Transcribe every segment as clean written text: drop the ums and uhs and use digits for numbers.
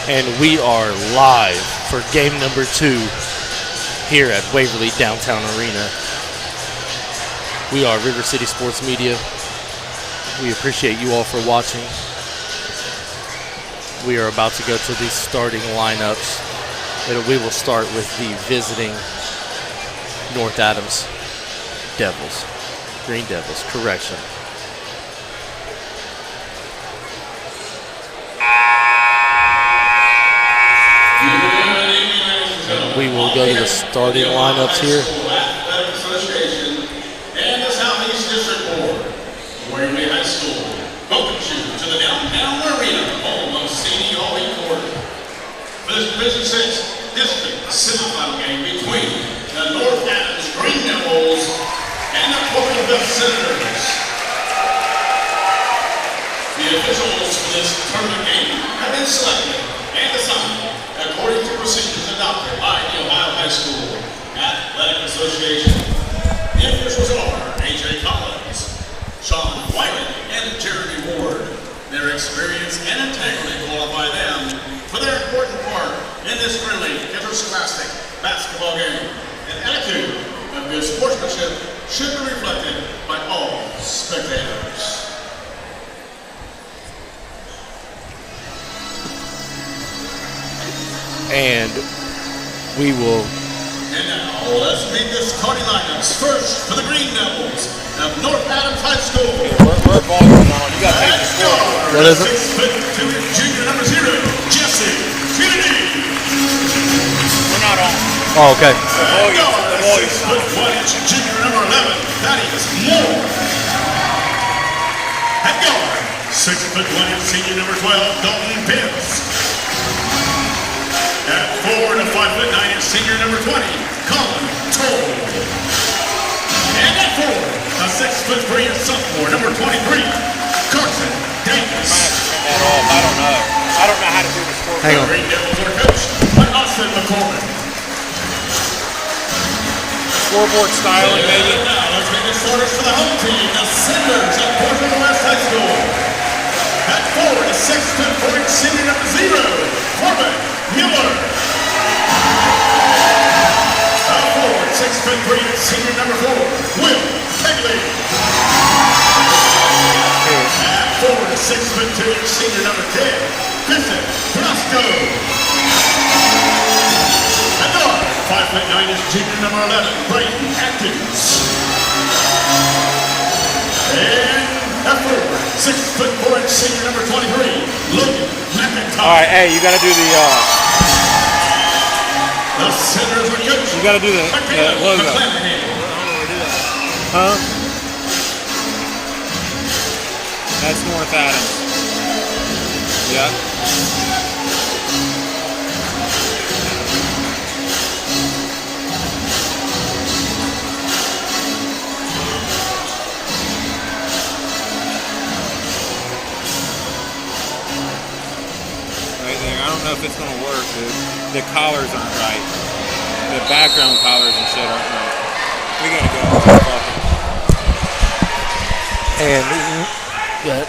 And we are live for game number 2 here at Waverly Downtown Arena. We are River City Sports Media. We appreciate you all for watching. We are about to go to the starting lineups. We will start with the visiting North Adams Devils. Green Devils, correction. And we will go to the starting lineups here. Association and the Southeast District Board. Waverly High School. Welcome you to the Downtown Arena, home of CD All-League Quarter. For this Division 6 District semifinal game between the North Adams Green Devils and the Portsmouth Senators. The officials for this tournament game have been selected and assigned according to procedures adopted by the Ohio High School Athletic Association. The officials are A.J. Collins, Sean Wiley, and Jeremy Ward. Their experience and integrity qualify them for their important part in this friendly interscholastic basketball game. An attitude of good sportsmanship should be reflected by all spectators. And we will. And now, let's meet the starting lineups. First, for the Green Devils of North Adams High School. We're volume on. You got to take the score. What is it? 6'2" junior number 0, Jesse Kennedy. We're not on. Oh, okay. The volume. 6'1" junior number 11, Thaddeus Moore. Head guard, 6'1" senior number 12, Dalton Pitts. At 4 to 5'9" senior number 20, Colin Toll. And at 4, a 6'3" sophomore number 23, Carson Davis. I don't know how to do the score. Hang on. The Green Devils are coached by Austin McCormick. Scoreboard styling, maybe. Now let's make the starters for the home team, the Senators of Portsmouth West High School. At 4 to 6'4" senior number 0, Corbin Miller. At 4 6'3" senior number 4, Will Kegley. At 4 to 6'2" senior number 10, Vincent Brasco. At guard, 5'9" is junior number 11, Brayden Atkins. And at 4 6'4" senior number 23, Logan McIntyre. All right, hey, you got to do the. The Senators are coached. You got to do the logo. Huh? That's North Adams. Yeah. Right there. I don't know if it's gonna work, dude. The collars aren't right. The background collars and shit aren't right. We gotta go. Fuck it. And yeah.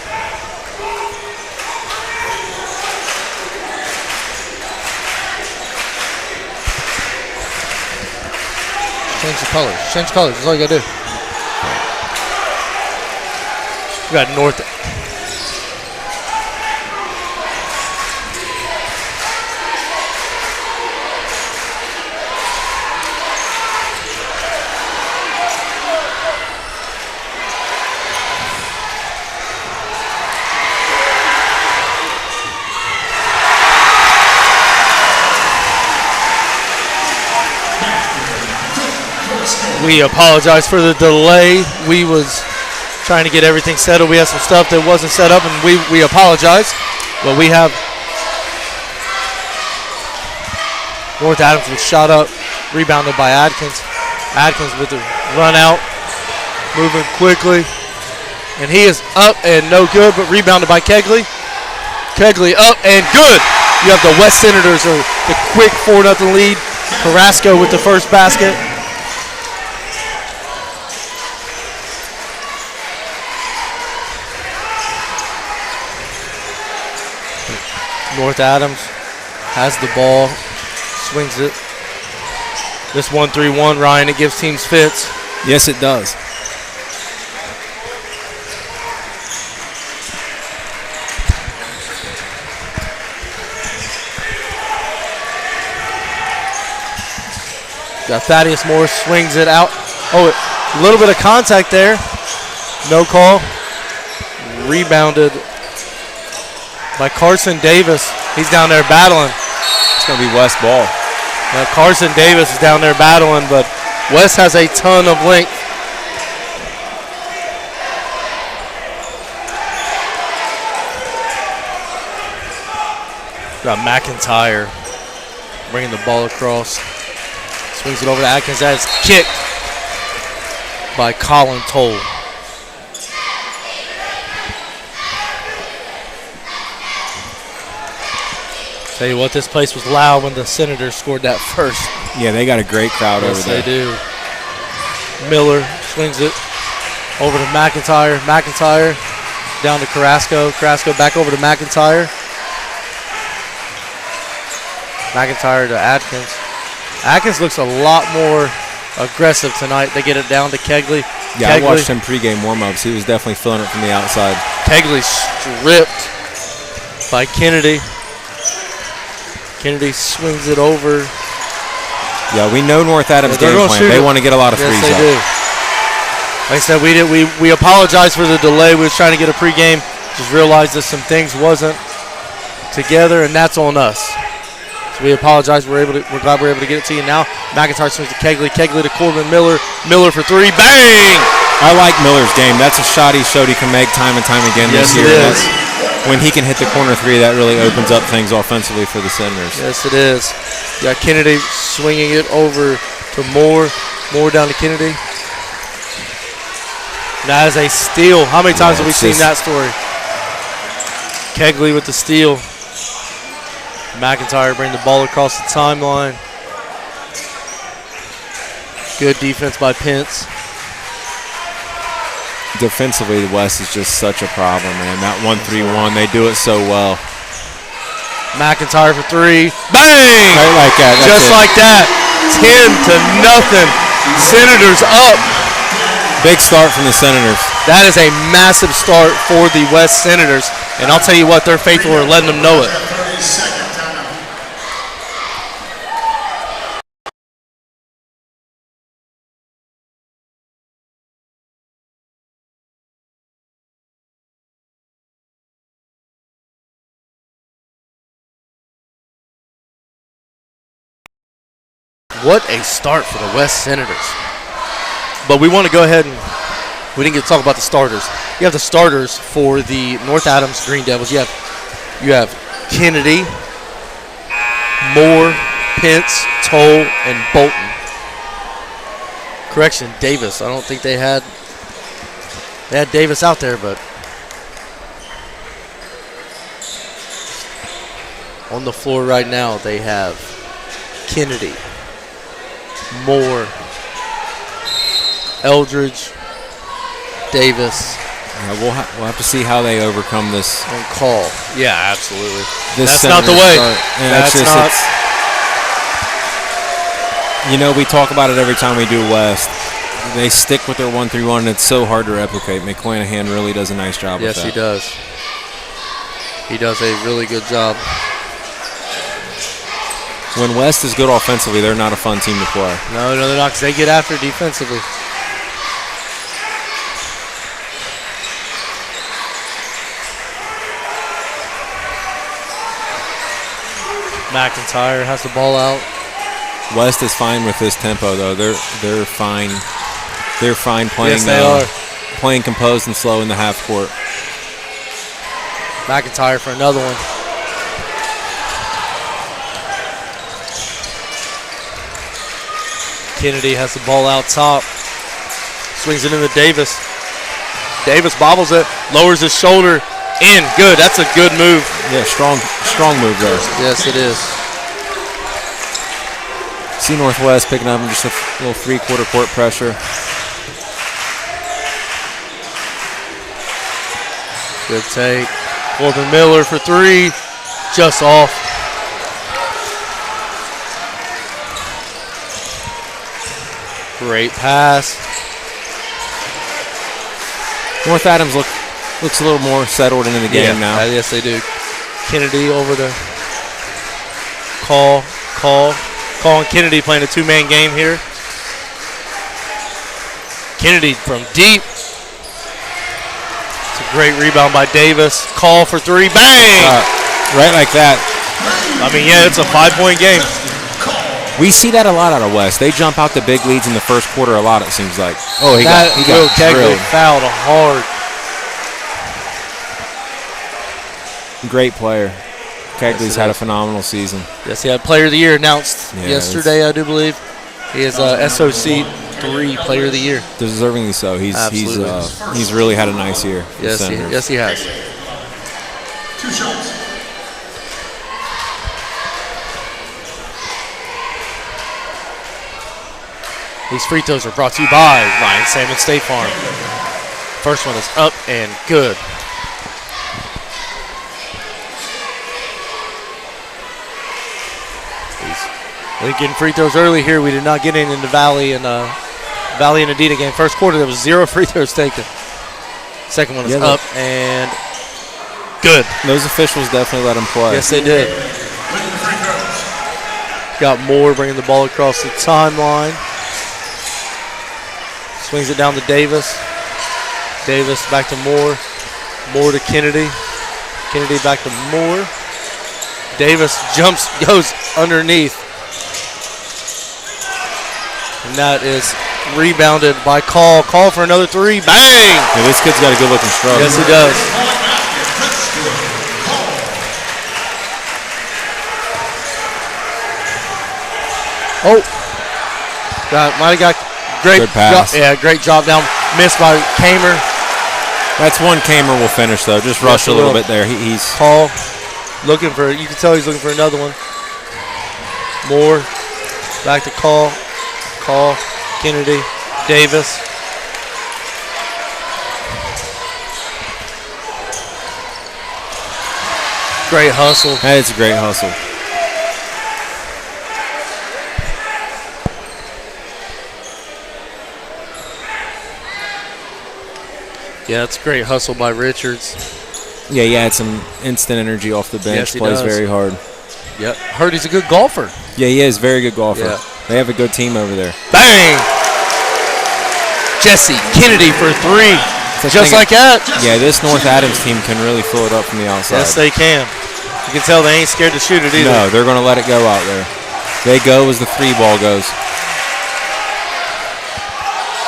Change the colors. Change the colors. That's all you gotta do. We got North. We apologize for the delay. We was trying to get everything settled. We had some stuff that wasn't set up, and we apologize. But we have North Adams was shot up, rebounded by Adkins. Adkins with the run out, moving quickly. And he is up and no good, but rebounded by Kegley. Kegley up and good. You have the West Senators, the quick 4-0 lead. Carrasco with the first basket. North Adams has the ball, swings it. This 1-3-1, Ryan, it gives teams fits. Yes, it does. Got Thaddeus Moore, swings it out. Oh, a little bit of contact there. No call. Rebounded by Carson Davis. He's down there battling. It's going to be West ball. Now Carson Davis is down there battling, but West has a ton of length. Got McIntyre bringing the ball across. Swings it over to Atkins. That is kicked by Colin Toll. Tell you what, this place was loud when the Senators scored that first. Yeah, they got a great crowd over there. Yes, they do. Miller swings it over to McIntyre. McIntyre down to Carrasco. Carrasco back over to McIntyre. McIntyre to Atkins. Atkins looks a lot more aggressive tonight. They get it down to Kegley. Yeah, I watched him pregame warm-ups. He was definitely filling it from the outside. Kegley stripped by Kennedy. Kennedy swings it over. Yeah, we know North Adams game plan. They want to get a lot of threes up. Yes, they do. Like I said, we apologize for the delay. We was trying to get a pregame. Just realized that some things wasn't together, and that's on us. So we apologize. We're glad we're able to get it to you now. McIntyre swings to Kegley. Kegley to Corbin Miller. Miller for three. Bang! I like Miller's game. That's a shot he showed he can make time and time again this year. Yes, it is. When he can hit the corner three, that really opens up things offensively for the Senators. Yes, it is. You got Kennedy swinging it over to Moore. Moore down to Kennedy. That is a steal. How many times have we seen that story? Kegley with the steal. McIntyre bring the ball across the timeline. Good defense by Pence. Defensively, the West is just such a problem, man. That 1-3-1, they do it so well. McIntyre for three. Bang! Right like that. Just like that. 10-0. Senators up. Big start from the Senators. That is a massive start for the West Senators. And I'll tell you what, their faithful are letting them know it. What a start for the West Senators. But we want to go ahead and we didn't get to talk about the starters. You have the starters for the North Adams Green Devils. You have Kennedy, Moore, Pence, Toll, and Bolton. Correction, Davis. I don't think they had Davis out there, but on the floor right now they have Kennedy, Moore, Eldridge, Davis. Yeah, we'll have to see how they overcome this. And Call. Yeah, absolutely. That's not the way. That's not. You know, we talk about it every time we do West. They stick with their 1-3-1, and it's so hard to replicate. McClanahan really does a nice job with that. Yes, he does. He does a really good job. When West is good offensively, they're not a fun team to play. No, they're not, because they get after defensively. McIntyre has the ball out. West is fine with this tempo, though. They're fine. They're fine playing. Yes, they are. Playing composed and slow in the half court. McIntyre for another one. Kennedy has the ball out top. Swings it into Davis. Davis bobbles it, lowers his shoulder, in. Good. That's a good move. Yeah, strong move there. Yes, it is. See Northwest picking up just a little three-quarter court pressure. Good take. Corbin Miller for three. Just off. Great pass. North Adams looks a little more settled into the game now. Yes, they do. Kennedy over to Call and Kennedy playing a two-man game here. Kennedy from deep. It's a great rebound by Davis. Call for three. Bang! Right like that. I mean, yeah, it's a 5-point game. We see that a lot out of West. They jump out the big leads in the first quarter a lot, it seems like. Oh, he got Kegley drilled. fouled hard. Great player. Kegley's had a phenomenal season. Yes, he had Player of the Year announced yesterday, I do believe. He is SOC 3 Player of the Year. Deservingly so. He's really had a nice year. Yes, he has. 2 shots. These free throws are brought to you by Ryan Salmon State Farm. First one is up and good. We getting free throws early here. We did not get any in the Valley and Adida game. First quarter, there was 0 free throws taken. Second one is up and good. Those officials definitely let him play. Yes, they did. Got Moore bringing the ball across the timeline. Swings it down to Davis. Davis back to Moore. Moore to Kennedy. Kennedy back to Moore. Davis goes underneath. And that is rebounded by Call. Call for another three. Bang! Yeah, this kid's got a good looking stroke. Yes, he does. Oh. Might have got great pass. Great drop down. Missed by Kamer. That's one Kamer will finish, though. Just rush a little bit there. He's Call looking for, you can tell he's looking for another one. Moore. Back to Call. Call. Kennedy. Davis. Great hustle. That is a great hustle. Yeah, it's a great hustle by Richards. Yeah, he had some instant energy off the bench. Yes, he Plays does. very hard. Yep. Heard he's a good golfer. Yeah, he is. Very good golfer. Yeah. They have a good team over there. Bang! Jesse Kennedy for three. Just like that. Yeah, this North Adams team can really fill it up from the outside. Yes, they can. You can tell they ain't scared to shoot it either. No, they're going to let it go out there. They go as the three ball goes.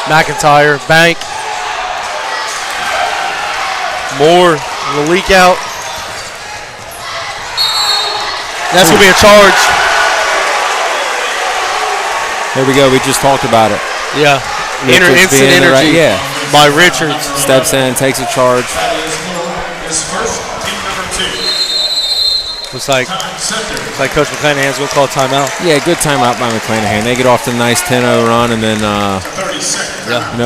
McIntyre, bank. Moore, the leak out. That's going to be a charge. There we go. We just talked about it. Yeah. Instant energy by Richards. Steps in, takes a charge. His first, team number 2. Looks like Coach McClanahan's going to call a timeout. Yeah, good timeout by McClanahan. They get off to a nice 10-0 run, and then, 30 seconds.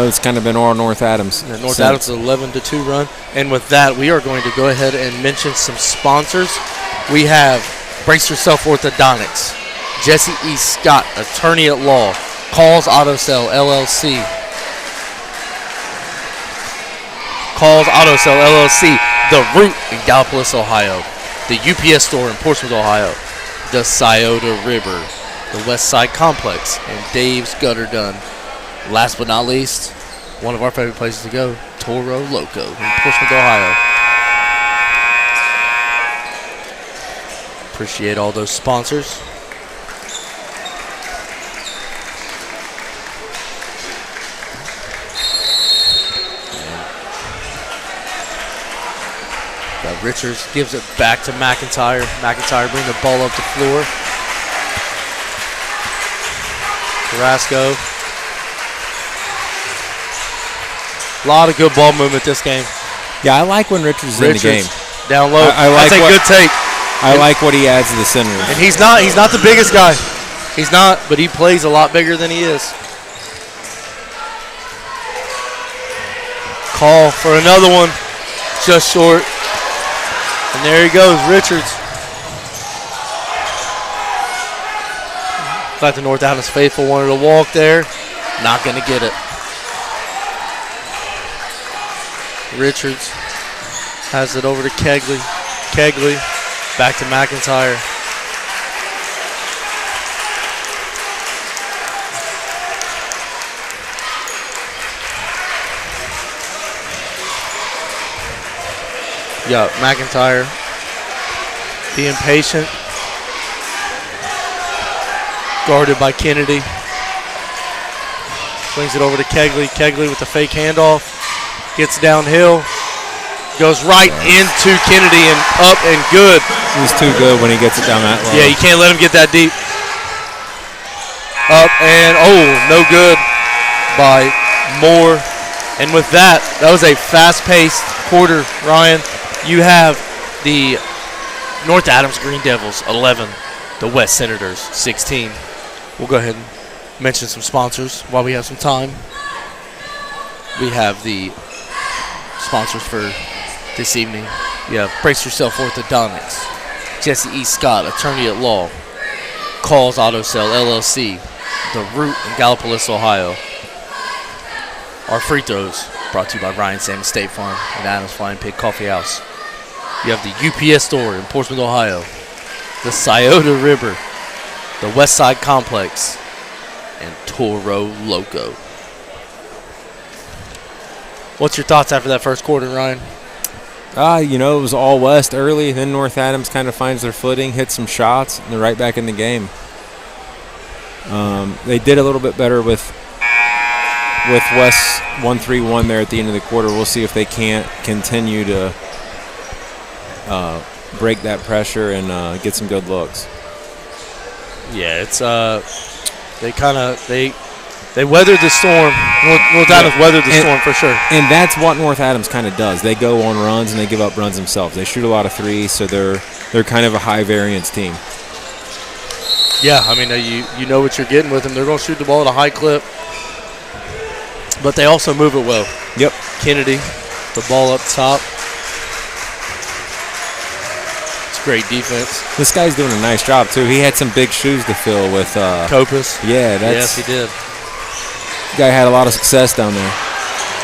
it's kind of been all North Adams. Yeah, North Adams' 11-2 run. And with that, we are going to go ahead and mention some sponsors. We have Brace Yourself Orthodontics, Jesse E. Scott, attorney at law, Calls Auto Sale LLC. Calls Auto Sale LLC, The Root in Gallipolis, Ohio. The UPS store in Portsmouth, Ohio. The Scioto River. The West Side Complex. And Dave's Gutter Done. Last but not least, one of our favorite places to go, Toro Loco in Portsmouth, Ohio. Appreciate all those sponsors. Richards gives it back to McIntyre. McIntyre bring the ball up the floor. Carrasco. A lot of good ball movement this game. Yeah, I like when Richards is in the game. Down low. I like That's a good take. I like what he adds to the center. And he's not the biggest guy. He's not, but he plays a lot bigger than he is. Call for another one. Just short. And there he goes, Richards. Thought the North Adams faithful wanted to walk there. Not going to get it. Richards has it over to Kegley. Kegley back to McIntyre. Yeah, McIntyre being patient. Guarded by Kennedy. Swings it over to Kegley. Kegley with the fake handoff. Gets downhill. Goes right into Kennedy and up and good. He's too good when he gets it down that low. Yeah, you can't let him get that deep. Up and, no good by Moore. And with that, that was a fast-paced quarter, Ryan. You have the North Adams Green Devils 11, the West Senators 16. We'll go ahead and mention some sponsors while we have some time. We have the sponsors for this evening. You have Brace Yourself Orthodontics, Jesse E. Scott, attorney at law, Calls Auto Sale LLC, The Root in Gallipolis, Ohio. Our free throws brought to you by Ryan Salmon State Farm and Adams Flying Pig Coffee House. You have the UPS store in Portsmouth, Ohio, the Scioto River, the West Side Complex, and Toro Loco. What's your thoughts after that first quarter, Ryan? It was all West early. Then North Adams kind of finds their footing, hits some shots, and they're right back in the game. They did a little bit better with West 1-3-1 there at the end of the quarter. We'll see if they can't continue to break that pressure and get some good looks. Yeah, it's they weathered the storm. North Adams weathered the storm for sure. And that's what North Adams kind of does. They go on runs and they give up runs themselves. They shoot a lot of threes, so they're kind of a high variance team. Yeah, I mean you know what you're getting with them. They're going to shoot the ball at a high clip, but they also move it well. Yep. Kennedy, the ball up top. It's great defense. This guy's doing a nice job too. He had some big shoes to fill with Copus. Yeah, yes, he did. Guy had a lot of success down there.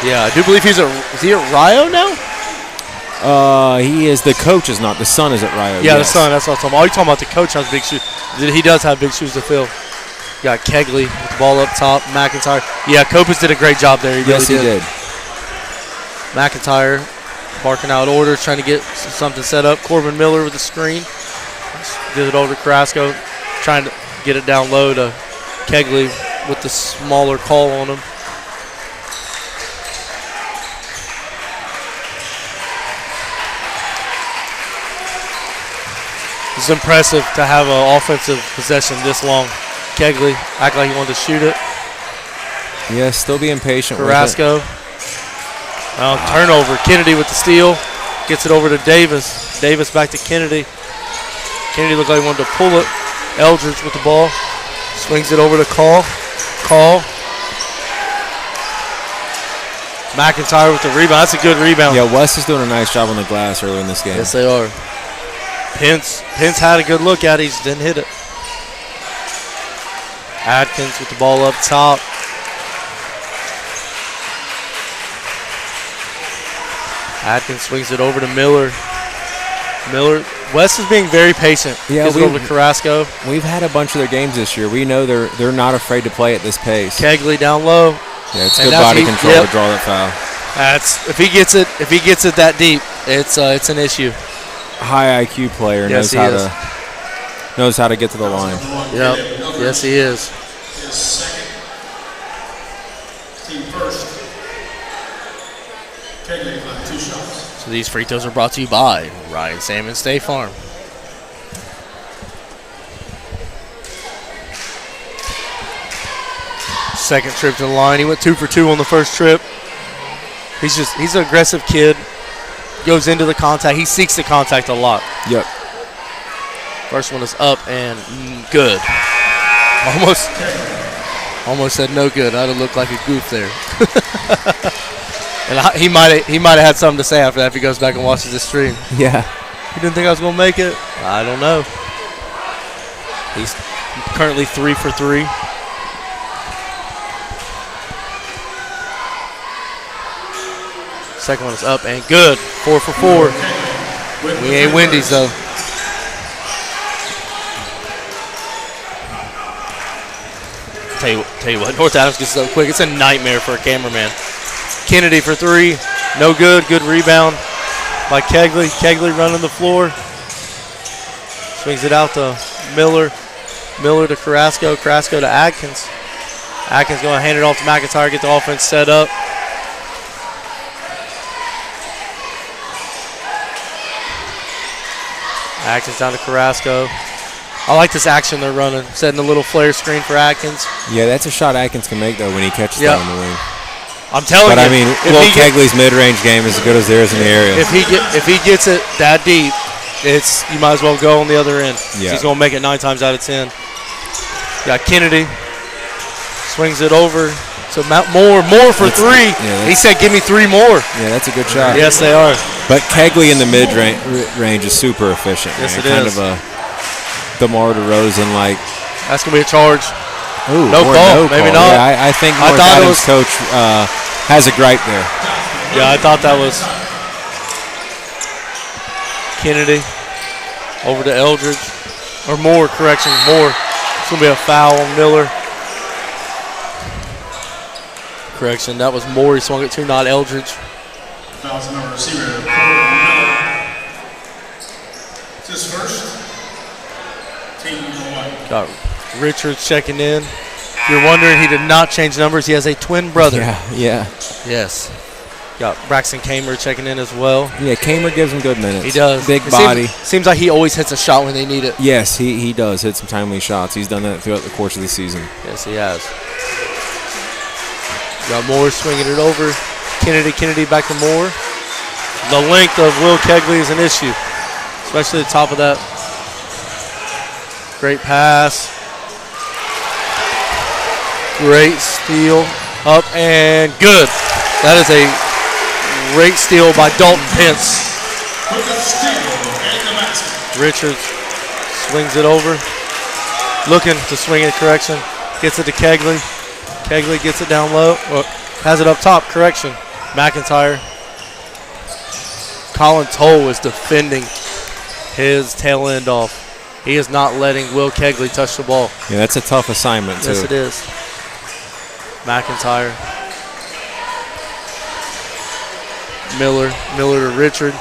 Yeah, I do believe is he at Rio now? He is. The coach is not. The son is at Rio. Yeah, yes. the son. That's what I'm talking about. Oh, you're talking about the coach has big shoes. He does have big shoes to fill. You got Kegley with the ball up top. McIntyre. Yeah, Copus did a great job there. Yes, he did. McIntyre barking out orders, trying to get something set up. Corbin Miller with the screen. Did it over to Carrasco, trying to get it down low to Kegley with the smaller call on him. It's impressive to have an offensive possession this long. Kegley act like he wanted to shoot it. Yeah, still being patient. Carrasco. Turnover. Kennedy with the steal. Gets it over to Davis. Davis back to Kennedy. Kennedy looked like he wanted to pull it. Eldridge with the ball. Swings it over to Call. McIntyre with the rebound. That's a good rebound. Yeah, West is doing a nice job on the glass early in this game. Yes, they are. Pence had a good look at it. He just didn't hit it. Adkins with the ball up top. Adkins swings it over to Miller. West is being very patient. Yeah, gives it over to Carrasco. We've had a bunch of their games this year. We know they're not afraid to play at this pace. Kegley down low. Yeah, it's good body control to draw that foul. That's if he gets it that deep, it's an issue. High IQ player, knows how to get to the line. Yep. Yes, he is. His second, team first. Kegley got 2 shots. So these free throws are brought to you by Ryan Salmon State Farm. Second trip to the line. He went 2 for 2 on the first trip. He's an aggressive kid. Goes into the contact. He seeks the contact a lot. Yep. First one is up and good. Almost said no good. I'd have looked like a goof there. And he might have had something to say after that if he goes back and watches this stream. Yeah. He didn't think I was going to make it. I don't know. He's currently 3 for 3. Second one is up and good. 4 for 4. We ain't Wendy's, though. Tell you what, North Adams gets it up quick. It's a nightmare for a cameraman. Kennedy for 3. No good. Good rebound by Kegley. Kegley running the floor. Swings it out to Miller. Miller to Carrasco. Carrasco to Adkins. Adkins going to hand it off to McIntyre, get the offense set up. Adkins down to Carrasco. I like this action they're running, setting a little flare screen for Adkins. Yeah, that's a shot Adkins can make, though, when he catches that on the wing. I'm telling you. But, I mean, Will Kegley's mid-range game is as good as theirs in the area. If he gets it that deep, you might as well go on the other end. Yeah. He's going to make it 9 times out of 10. Got Kennedy. Swings it over to Moore for 3. He said, give me 3 more. Yeah, that's a good shot. Yes, they are. But Kegley in the mid-range is super efficient. Yes, man. it kind is. of a DeMar DeRozan-like. That's going to be a charge. Ooh, no call. Maybe not. Yeah, I think North Adams' coach has a gripe there. Yeah, I thought that was Kennedy over to Eldridge. Or Moore, correction, Moore. It's going to be a foul on Miller. Correction, that was Moore. He swung it to, not Eldridge. Fouls on our receiver. It's his first. Team number 1. Got Richards checking in. If you're wondering, he did not change numbers. He has a twin brother. Yeah. Yes. Got Braxton Kamer checking in as well. Yeah, Kamer gives him good minutes. He does. Big body. Seems like he always hits a shot when they need it. Yes, he does hit some timely shots. He's done that throughout the course of the season. Yes, he has. Got Moore swinging it over. Kennedy back to Moore. The length of Will Kegley is an issue, especially the top of that. Great pass. Great steal. Up and good. That is a great steal by Dalton Pence. Richards swings it over. Looking to swing it, correction. Gets it to Kegley. Kegley gets it down low. Has it up top, correction. McIntyre. Colin Toll is defending his tail end off. He is not letting Will Kegley touch the ball. Yeah, that's a tough assignment, too. Yes, it is. McIntyre. Miller to Richard.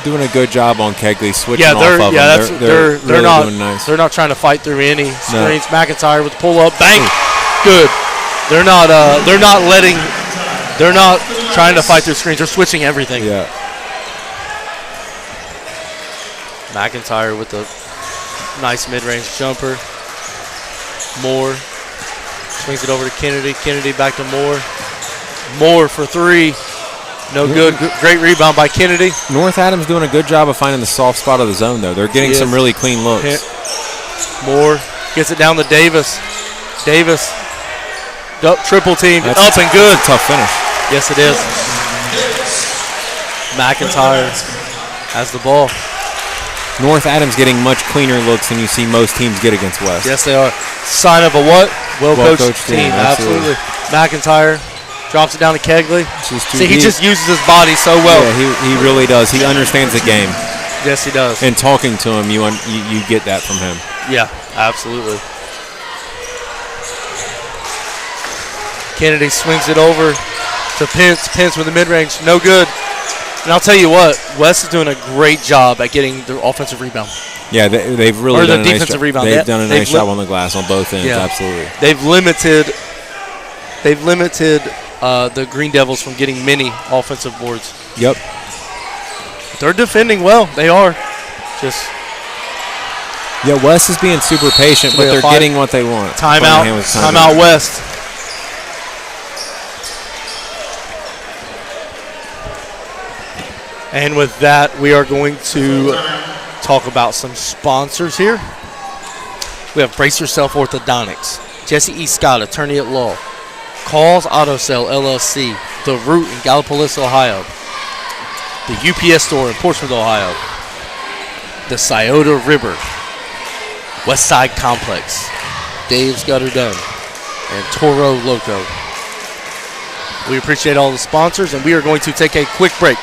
Doing a good job on Kegley, switching off of him. They're really not doing nice. They're not trying to fight through any screens. No. McIntyre with the pull up, bang, good. They're not trying to fight through screens. They're switching everything. Yeah. McIntyre with the nice mid-range jumper. Moore swings it over to Kennedy. Kennedy back to Moore. Moore for 3. No good. Great rebound by Kennedy. North Adams doing a good job of finding the soft spot of the zone, though. They're getting some really clean looks. Moore gets it down to Davis. Davis, triple team, up and good. That's a tough finish. Yes, it is. McIntyre has the ball. North Adams getting much cleaner looks than you see most teams get against West. Yes, they are. Sign of a what? Well-coached team. Absolutely. McIntyre drops it down to Kegley. See, he just uses his body so well. Yeah, he really does. He understands the game. Yes, he does. And talking to him, you get that from him. Yeah, absolutely. Kennedy swings it over to Pence. Pence with the mid-range. No good. And I'll tell you what, West is doing a great job at getting the offensive rebound. Yeah, they've really done a nice job. Rebound. They've done a nice job on the glass on both ends, absolutely. They've limited the Green Devils from getting many offensive boards. Yep. They're defending well. They are. Yeah, West is being super patient, but they're getting what they want. Timeout West. And with that, we are going to talk about some sponsors here. We have Brace Yourself Orthodontics, Jesse E. Scott, attorney at law, Calls Auto Sale LLC, The Root in Gallipolis, Ohio, the UPS store in Portsmouth, Ohio, the Scioto River, Westside Complex, Dave's Gutter Done, and Toro Loco. We appreciate all the sponsors, and we are going to take a quick break.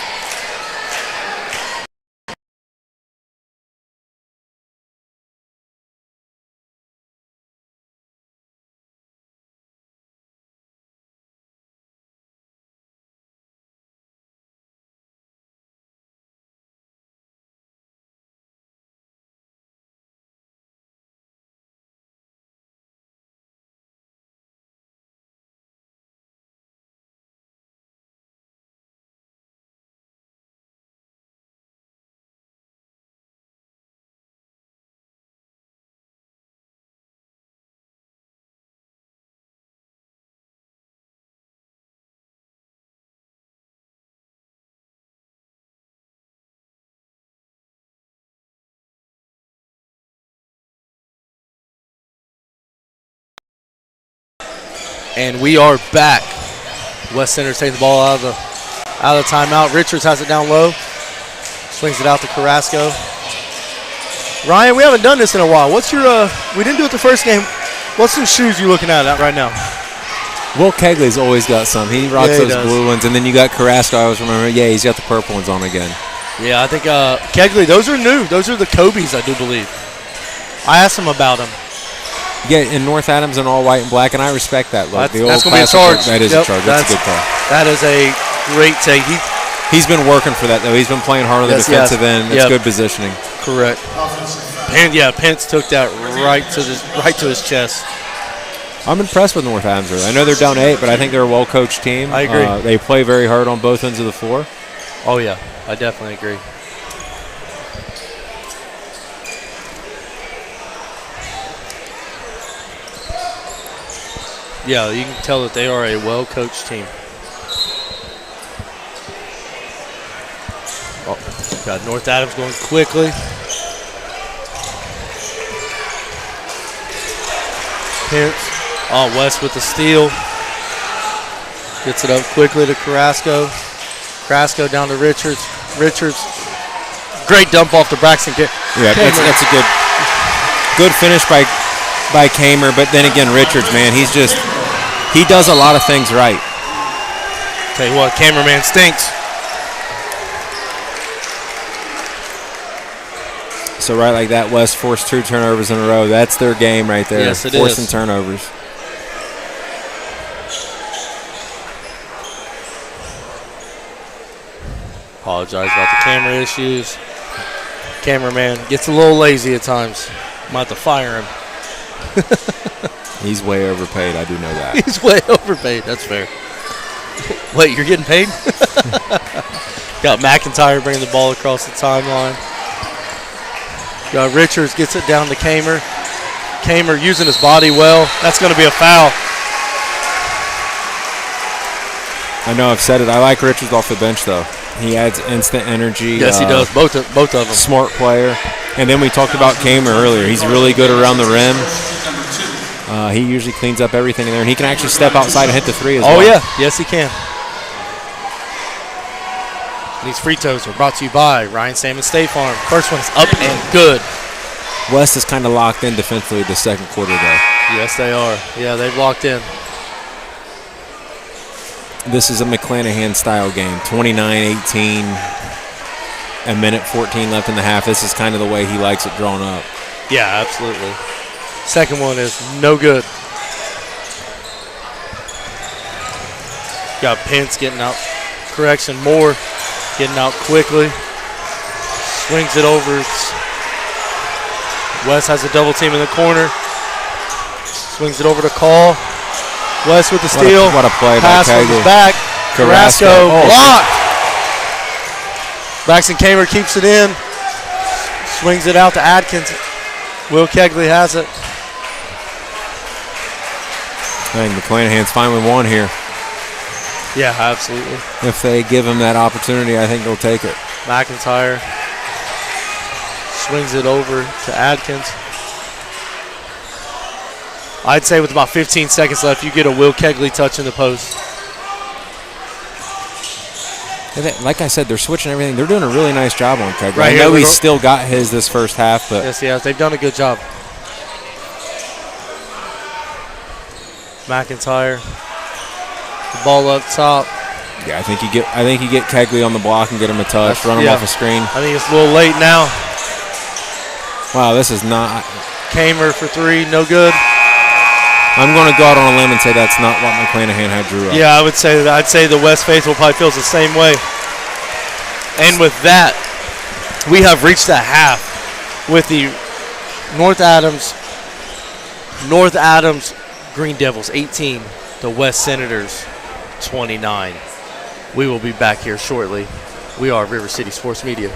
And we are back. West Center taking the ball out of the timeout. Richards has it down low. Swings it out to Carrasco. Ryan, we haven't done this in a while. What's your we didn't do it the first game. What's some shoes you looking at right now? Will Kegley's always got some. He rocks Yeah, he those does. blue ones, and then you got Carrasco. I always remember. Yeah, he's got the purple ones on again. Yeah, I think Kegley, those are new. Those are the Kobe's, I do believe. I asked him about them. Yeah, in North Adams in all white and black, and I respect that look. That's going to be a classic charge. look, that is a charge. That's a good call. That is a great take. He's been working for that, though. He's been playing hard on the defensive end. It's good positioning. Correct. Pence took that right to his chest. I'm impressed with North Adams. I know they're down 8, but I think they're a well-coached team. I agree. They play very hard on both ends of the floor. Oh, yeah. I definitely agree. Yeah, you can tell that they are a well-coached team. Oh, got North Adams going quickly. Pence. Oh, West with the steal. Gets it up quickly to Carrasco. Carrasco down to Richards. Richards. Great dump off to Braxton. Yeah, that's a good finish by Kamer. But then again, Richards, man, he does a lot of things right. Tell you what, cameraman stinks. So right like that, West forced 2 turnovers in a row. That's their game right there. Yes, it Forcing is. turnovers. Apologize about the camera issues. Cameraman gets a little lazy at times. Might have to fire him. He's way overpaid. I do know that. He's way overpaid. That's fair. Wait, you're getting paid? Got McIntyre bringing the ball across the timeline. Got Richards gets it down to Kamer. Kamer using his body well. That's going to be a foul. I know I've said it. I like Richards off the bench, though. He adds instant energy. Yes, he does. Both of them. Smart player. And then we talked about Kamer earlier. He's really good around the rim. He usually cleans up everything in there, and he can actually step outside and hit the 3 as well. Oh, yeah. Yes, he can. These free throws are brought to you by Ryan Salmon State Farm. First one's up and good. West is kind of locked in defensively the second quarter, though. Yes, they are. Yeah, they've locked in. This is a McClanahan-style game. 29-18, a minute 14 left in the half. This is kind of the way he likes it drawn up. Yeah, absolutely. Second one is no good. Got Pence getting out. Correction, Moore getting out quickly. Swings it over. West has a double team in the corner. Swings it over to Call. West with the steal. What a play by Pass from Kegley. the back. Carrasco blocked. Braxton Kamer keeps it in. Swings it out to Adkins. Will Kegley has it. I think McClanahan's finally won here. Yeah, absolutely. If they give him that opportunity, I think they'll take it. McIntyre swings it over to Adkins. I'd say with about 15 seconds left, you get a Will Kegley touch in the post. Like I said, they're switching everything. They're doing a really nice job on Kegley. Right I know here, he's still got his this first half, but Yes, they've done a good job. McIntyre The ball up top. Yeah, I think you get Kegley on the block and get him a touch, run him off a screen. I think it's a little late now. Wow, this is not. Kamer for three, no good. I'm going to go out on a limb and say that's not what McClanahan had drew up. Yeah, I'd say the West Faithful probably feels the same way. And with that, we have reached the half with the North Adams Green Devils 18, the West Senators 29. We will be back here shortly. We are River City Sports Media.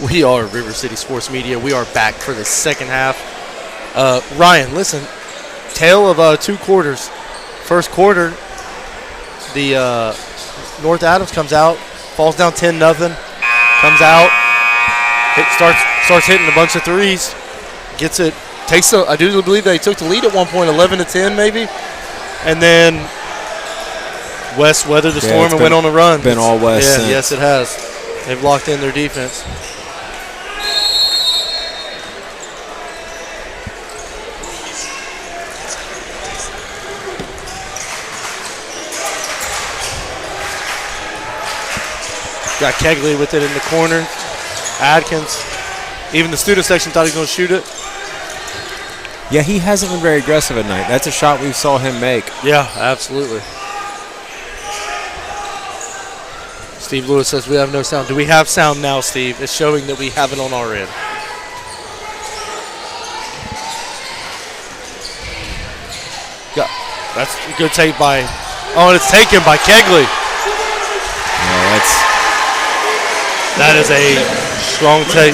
We are River City Sports Media. We are back for the second half. Ryan, listen, tale of 2 quarters. First quarter, the North Adams comes out, falls down 10-0, comes out, starts hitting a bunch of threes, gets it, I do believe they took the lead at one point, 11-10 maybe, and then West weathered the storm and went on a run. Been all West since. Yes, it has. They've locked in their defense. Got Kegley with it in the corner. Adkins. Even the student section thought he was going to shoot it. Yeah, he hasn't been very aggressive at night. That's a shot we saw him make. Yeah, absolutely. Steve Lewis says we have no sound. Do we have sound now, Steve? It's showing that we have it on our end. Yeah, that's a good take by. Oh, and it's taken by Kegley. Yeah, that is a strong take.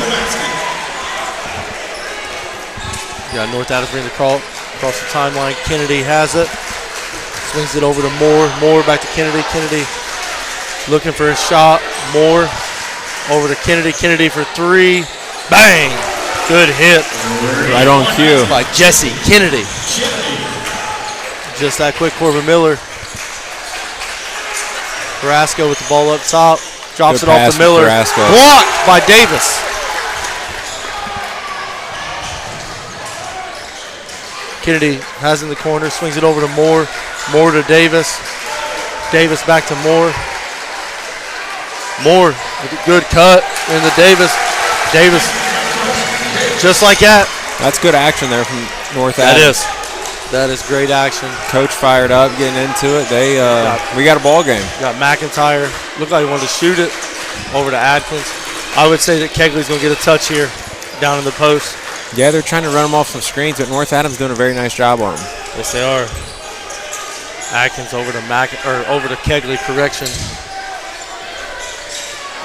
Yeah, North Adams bring the call across the timeline. Kennedy has it. Swings it over to Moore. Moore back to Kennedy. Kennedy looking for a shot. Moore over to Kennedy. Kennedy for 3. Bang! Good hit. Right on cue. By Jesse Kennedy. Just that quick. Corbin Miller. Carrasco with the ball up top. Drops Good it off to Miller. Blocked by Davis. Kennedy has in the corner, swings it over to Moore. Moore to Davis. Davis back to Moore. Moore with a good cut into Davis. Davis, just like that. That's good action there from North Adams. That is great action. Coach fired up, getting into it. We got a ball game. Got McIntyre. Looked like he wanted to shoot it over to Adkins. I would say that Kegley's going to get a touch here down in the post. Yeah, they're trying to run them off some screens, but North Adams doing a very nice job on them. Yes, they are. Atkins over to over to Kegley. Correction.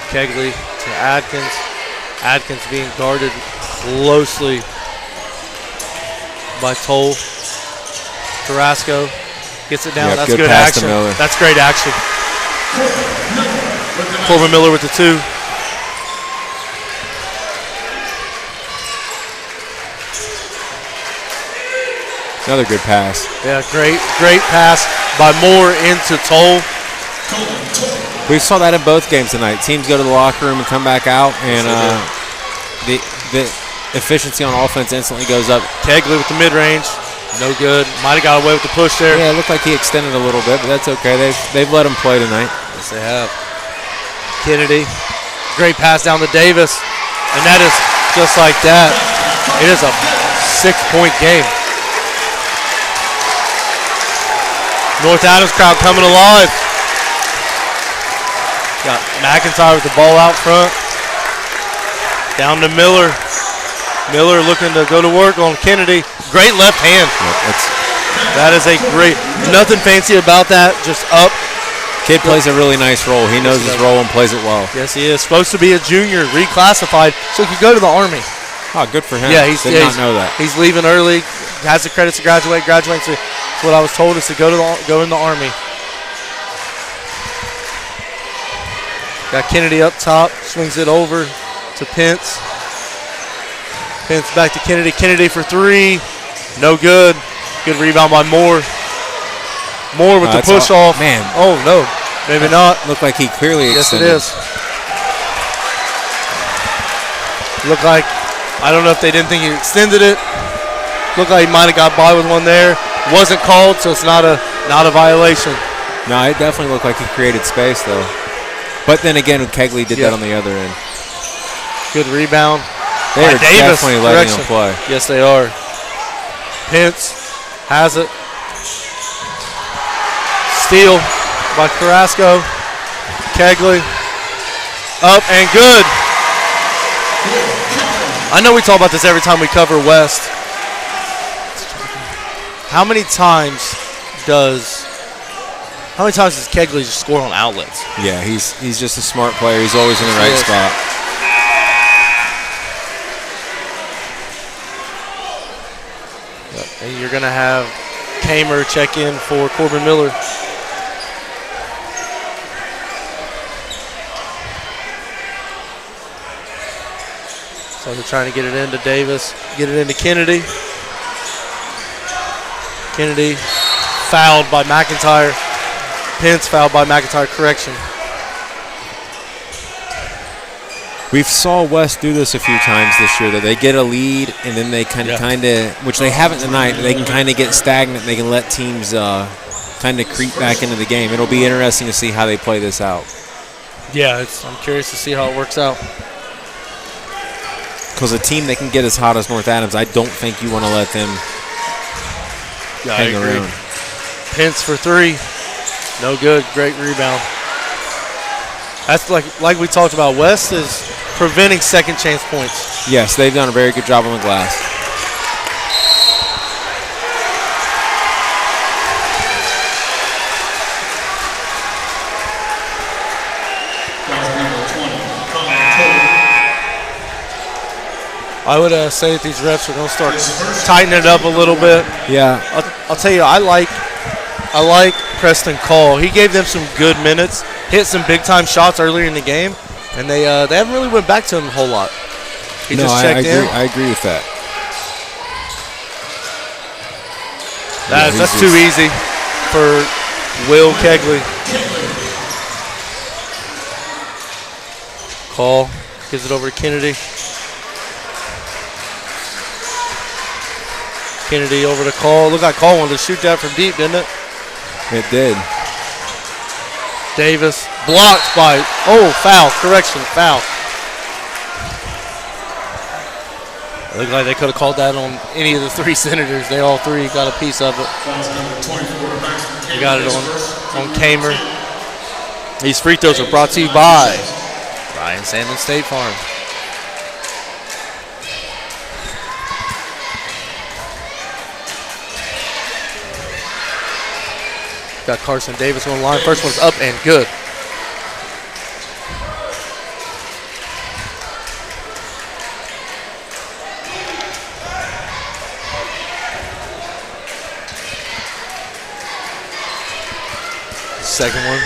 Kegley to Adkins. Adkins being guarded closely by Toll. Carrasco gets it down. Yep, That's good action. That's great action. Corbin Miller with the 2. Another good pass. Yeah, great pass by Moore into Toll. We saw that in both games tonight. Teams go to the locker room and come back out, and the efficiency on offense instantly goes up. Kegley with the mid-range. No good. Might have got away with the push there. Yeah, it looked like he extended a little bit, but that's okay. They've let him play tonight. Yes, they have. Kennedy. Great pass down to Davis. And that is just like that. It is a 6-point game. North Adams crowd coming alive. Got McIntyre with the ball out front. Down to Miller. Miller looking to go to work on Kennedy. Great left hand. Yep, that is a great, nothing fancy about that, just up. Kid plays a really nice role. He knows his role and plays it well. Yes, he is. Supposed to be a junior, reclassified, so he could go to the Army. Oh, good for him. Yeah, Did not know that. He's leaving early, has the credits to graduate. Graduating, so that's what I was told, is to go in the Army. Got Kennedy up top, swings it over to Pence. Pence back to Kennedy. Kennedy for 3. No good. Good rebound by Moore. Moore with the push off. Man. Oh, no. Maybe not. Looked like he clearly extended. Yes, it is. Looked like, I don't know if they didn't think he extended it. Looked like he might have got by with one there. Wasn't called, so it's not a violation. No, it definitely looked like he created space, though. But then again, Kegley did that on the other end. Good rebound. They are definitely letting him play. Yes, they are. Pence has it. Steal by Carrasco. Kegley. Up and good. I know we talk about this every time we cover West. How many times does Kegley just score on outlets? Yeah, he's just a smart player. He's always in the right spot. And you're going to have Kamer check in for Corbin Miller. So they're trying to get it into Davis, get it into Kennedy. Kennedy fouled by McIntyre. Pence fouled by McIntyre. Correction. We've saw West do this a few times this year, that they get a lead and then they kind of, which they haven't tonight, they can kind of get stagnant. They can let teams kind of creep back into the game. It'll be interesting to see how they play this out. Yeah, I'm curious to see how it works out. Because a team that can get as hot as North Adams, I don't think you want to let them hang around. Pence for three. No good. Great rebound. That's like we talked about. West is preventing second chance points. Yes, they've done a very good job on the glass. I would say that these refs are going to start tightening it up a little bit. Yeah. I'll tell you, I like Preston Call. He gave them some good minutes, hit some big-time shots earlier in the game, and they haven't really went back to him a whole lot. He just checked in. I agree with that. That's too easy for Will Kegley. Call gives it over to Kennedy. Kennedy over to Call. Looked like Call wanted to shoot that from deep, didn't it? It did. Davis blocked by, foul. Correction, foul. It looked like they could have called that on any of the three Senators. They all three got a piece of it. We got it on Kamer. These free throws are brought to you by Ryan Sandlin State Farm. Got Carson Davis on the line. First one's up and good. Second one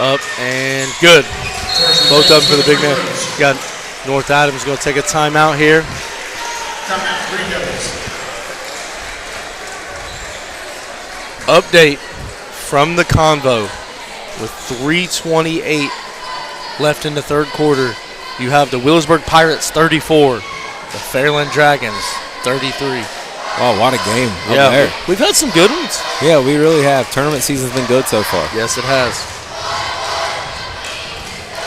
up and good. Both of them for the big man. Got North Adams going to take a timeout here. Update from the convo with 3:28 left in the third quarter. You have the Willisburg Pirates 34, the Fairland Dragons 33. Oh, what a game up there. We've had some good ones. Yeah, we really have. Tournament season's been good so far. Yes, it has.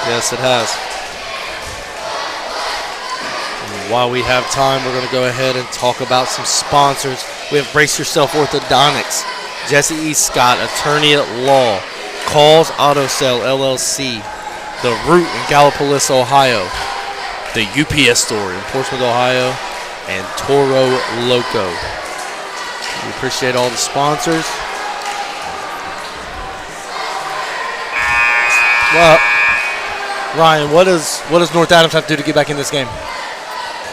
Yes, it has. And while we have time, we're going to go ahead and talk about some sponsors. We have Brace Yourself Orthodontics, Jesse E. Scott, attorney at law, Calls Auto Sale LLC, The Root in Gallipolis, Ohio, the UPS store in Portsmouth, Ohio, and Toro Loco. We appreciate all the sponsors. Well, Ryan, what does North Adams have to do to get back in this game?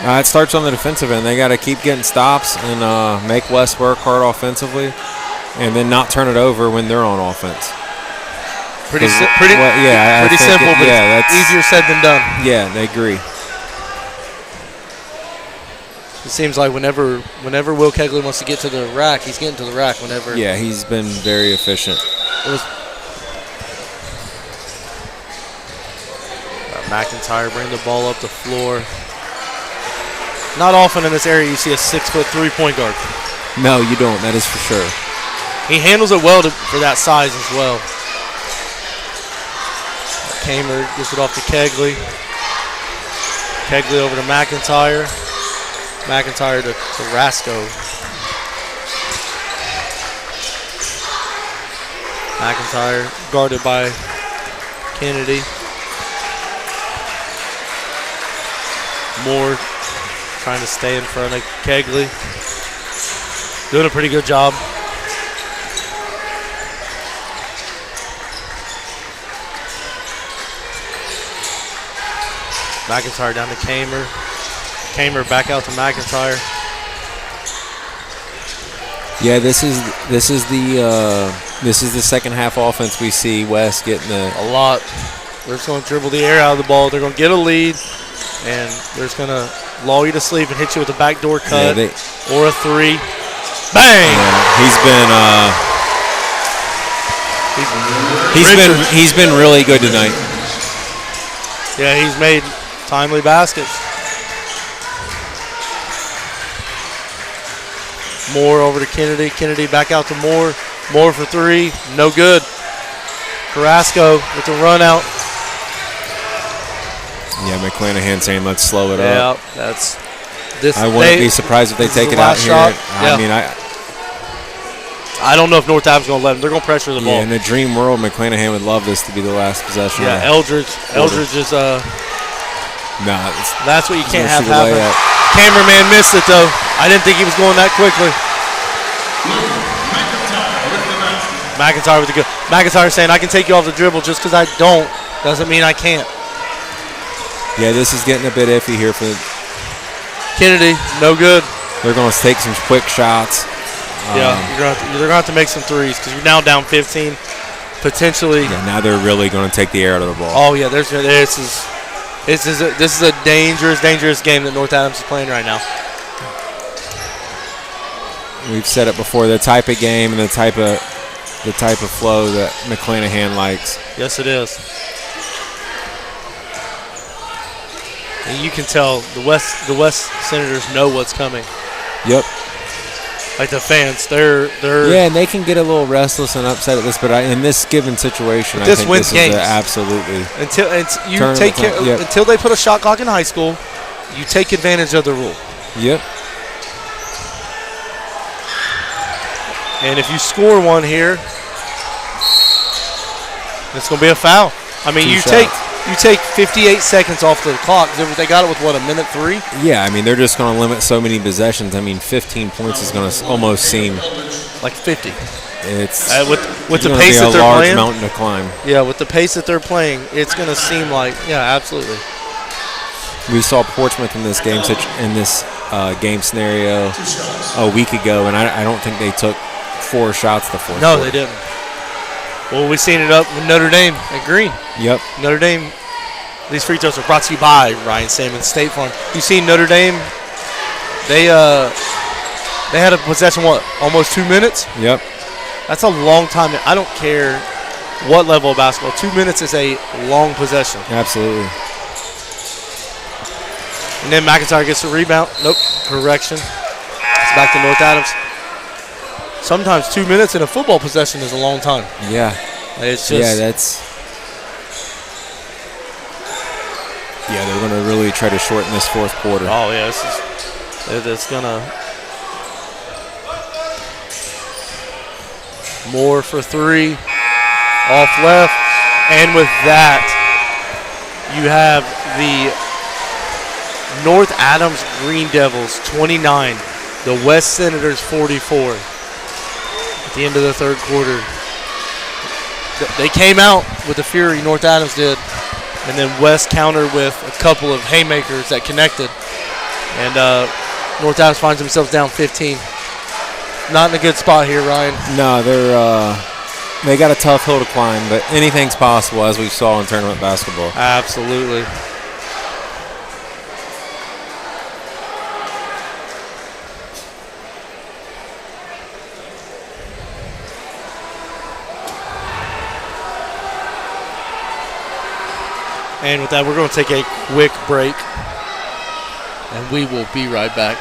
It starts on the defensive end. They got to keep getting stops and make West work hard offensively, and then not turn it over when they're on offense. Pretty simple, but it's easier said than done. Yeah, I agree. It seems like whenever Will Kegley wants to get to the rack, he's getting to the rack whenever. Yeah, he's been very efficient. McIntyre bring the ball up the floor. Not often in this area you see a 6-foot three-point guard. No, you don't. That is for sure. He handles it well for that size as well. Kamer gives it off to Kegley. Kegley over to McIntyre. McIntyre to Rasco. McIntyre guarded by Kennedy. Moore trying to stay in front of Kegley. Doing a pretty good job. McIntyre down to Kamer. Kamer back out to McIntyre. Yeah, this is the second half offense we see West getting a lot. They're just going to dribble the air out of the ball. They're going to get a lead, and they're just going to lull you to sleep and hit you with a backdoor cut or a three. Bang! Yeah, he's been really good tonight. Yeah, he's made timely baskets. Moore over to Kennedy. Kennedy back out to Moore. Moore for three. No good. Carrasco with the run out. Yeah, McClanahan saying let's slow it up. Yeah, that's this. I wouldn't be surprised if they take it out here. Yeah. I mean, I don't know if North Adams going to let them. They're going to pressure the ball. Yeah, in a dream world, McClanahan would love this to be the last possession. Yeah, Eldridge is that's what you can't have happen. Cameraman missed it though. I didn't think he was going that quickly. McIntyre with the good. McIntyre saying I can take you off the dribble just because I don't doesn't mean I can't. Yeah, this is getting a bit iffy here for Kennedy. No good. They're going to take some quick shots. Yeah, they're going to have to make some threes because you're now down 15. Potentially. Yeah, now they're really going to take the air out of the ball. Oh yeah, this is a dangerous game that North Adams is playing right now. We've said it before, the type of game and the type of flow that McClanahan likes. Yes, it is. And you can tell the West Senators know what's coming. Yep. Like the fans, they're yeah, and they can get a little restless and upset at this, but in this given situation, I think this is absolutely until they put a shot clock in high school, you take advantage of the rule. Yep. And if you score one here, it's going to be a foul. I mean, you take 58 seconds off the clock. They got it with, what, a minute 3? Yeah, I mean, they're just going to limit so many possessions. I mean, 15 points is going to almost seem like 50. It's with the pace that they're playing. A large mountain to climb. Yeah, with the pace that they're playing, it's going to seem like, yeah, absolutely. We saw Portsmouth in this game game scenario a week ago, and I don't think they took 4 shots the fourth quarter. No, they didn't. Well, we've seen it up with Notre Dame at Green. Yep. Notre Dame, these free throws are brought to you by Ryan Sammons State Farm. You've seen Notre Dame, they had a possession, almost 2 minutes? Yep. That's a long time. I don't care what level of basketball. 2 minutes is a long possession. Absolutely. And then McIntyre gets the rebound. Nope, correction. It's back to North Adams. Sometimes 2 minutes in a football possession is a long time. Yeah. It's just. Yeah, they're going to really try to shorten this fourth quarter. Oh, yeah. It's going to. Moore for 3. Off left. And with that, you have the North Adams Green Devils 29. The West Senators 44. At the end of the third quarter. They came out with the fury, North Adams did. And then West countered with a couple of haymakers that connected. And North Adams finds themselves down 15. Not in a good spot here, Ryan. No, they got a tough hill to climb, but anything's possible, as we saw in tournament basketball. Absolutely. And with that, we're going to take a quick break, and we will be right back.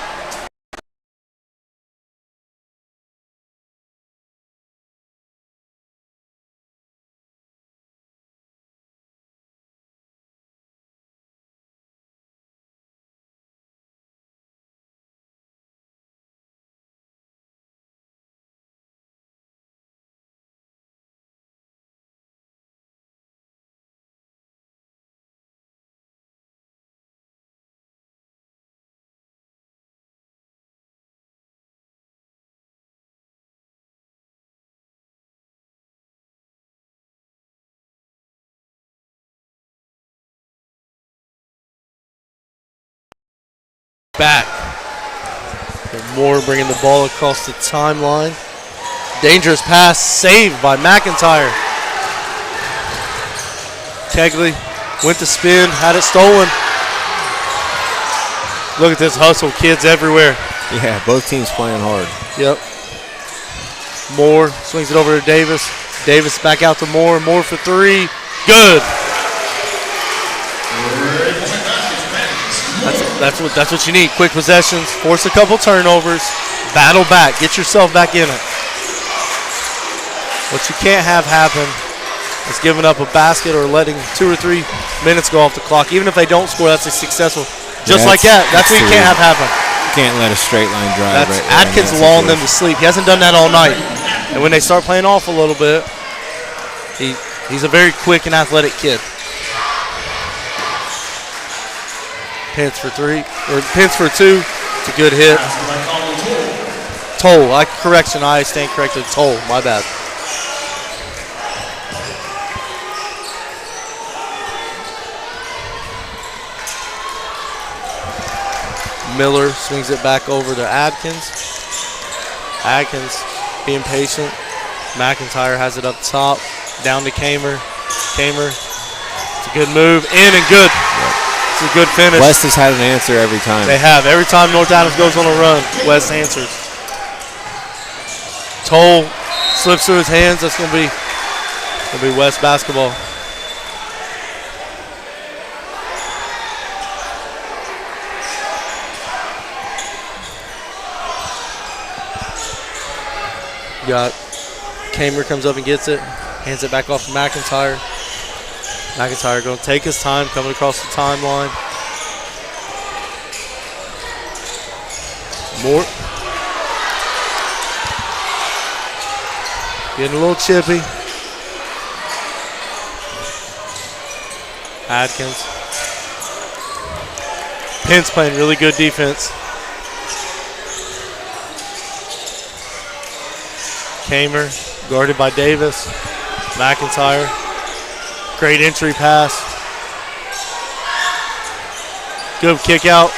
Back for Moore bringing the ball across the timeline. Dangerous pass saved by McIntyre. Kegley went to spin, had it stolen. Look at this hustle, kids everywhere. Yeah, both teams playing hard. Yep. Moore swings it over to Davis. Davis back out to Moore. Moore for three. Good. That's what you need. Quick possessions. Force a couple turnovers. Battle back. Get yourself back in it. What you can't have happen is giving up a basket or letting 2 or 3 minutes go off the clock. Even if they don't score, that's a successful. Just like that. That's what you can't have happen. Can't let a straight line drive. That's Atkins lulling them to sleep. He hasn't done that all night. And when they start playing off a little bit, he's a very quick and athletic kid. Pence for three, or Pence for two. It's a good hit. Toll. Correction. I stand corrected. Toll. My bad. Miller swings it back over to Adkins. Adkins being patient. McIntyre has it up top. Down to Kamer. Kamer. It's a good move. In and good. Yep. It's a good finish. West has had an answer every time. They have. Every time North Adams goes on a run, West answers. Toll slips through his hands. That's going to be West basketball. Got Kamer comes up and gets it, hands it back off to McIntyre. McIntyre going to take his time, coming across the timeline. Moore. Getting a little chippy. Adkins. Pence playing really good defense. Kamer guarded by Davis. McIntyre. Great entry pass. Good kick out.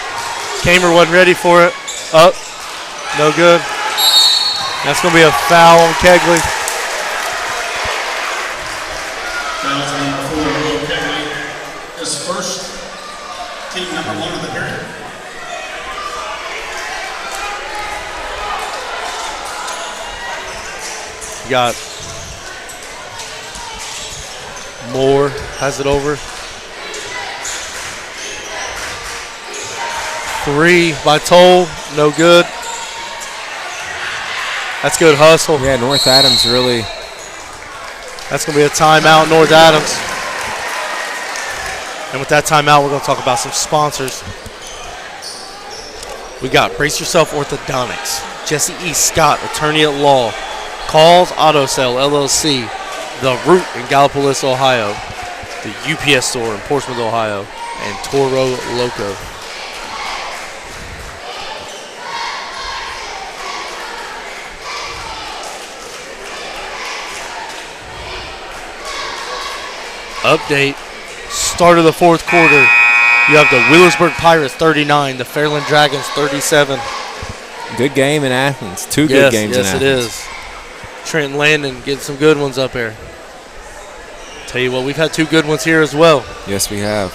Kamer wasn't ready for it. Up. No good. That's going to be a foul on Kegley. Foul on number 4, Will Kegley. His first, team number 1 of the period. Got Moore has it over. 3 by Toll, no good. That's good hustle. Yeah, North Adams really. That's going to be a timeout, North Adams. And with that timeout, we're going to talk about some sponsors. We got Brace Yourself Orthodontics, Jesse E. Scott, attorney at law, Calls Auto Sale, LLC, The Root in Gallipolis, Ohio, the UPS store in Portsmouth, Ohio, and Toro Loco. Update, start of the fourth quarter. You have the Wheelersburg Pirates 39, the Fairland Dragons 37. Good game in Athens. Two good games in Athens. Yes, it is. Trenton Landon getting some good ones up here. Tell you what, we've had 2 good ones here as well. Yes, we have.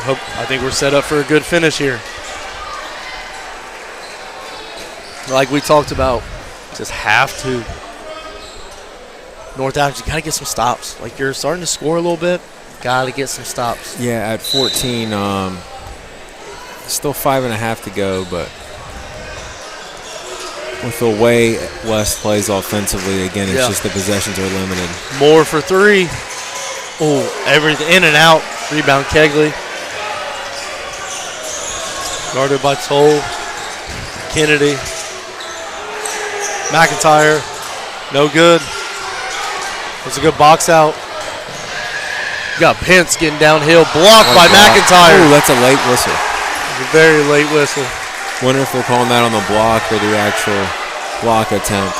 I think we're set up for a good finish here. Like we talked about, just have to. North Adams, you got to get some stops. Like you're starting to score a little bit, got to get some stops. Yeah, at 14, still 5.5 to go, but with the way West plays offensively, again, it's just the possessions are limited. Moore for 3. Oh, everything in and out. Rebound Kegley. Guarded by Toll. Kennedy. McIntyre. No good. It's a good box out. You got Pence getting downhill. Blocked by McIntyre. Oh, that's a late whistle. A very late whistle. Wonder if they're calling that on the block or the actual block attempt.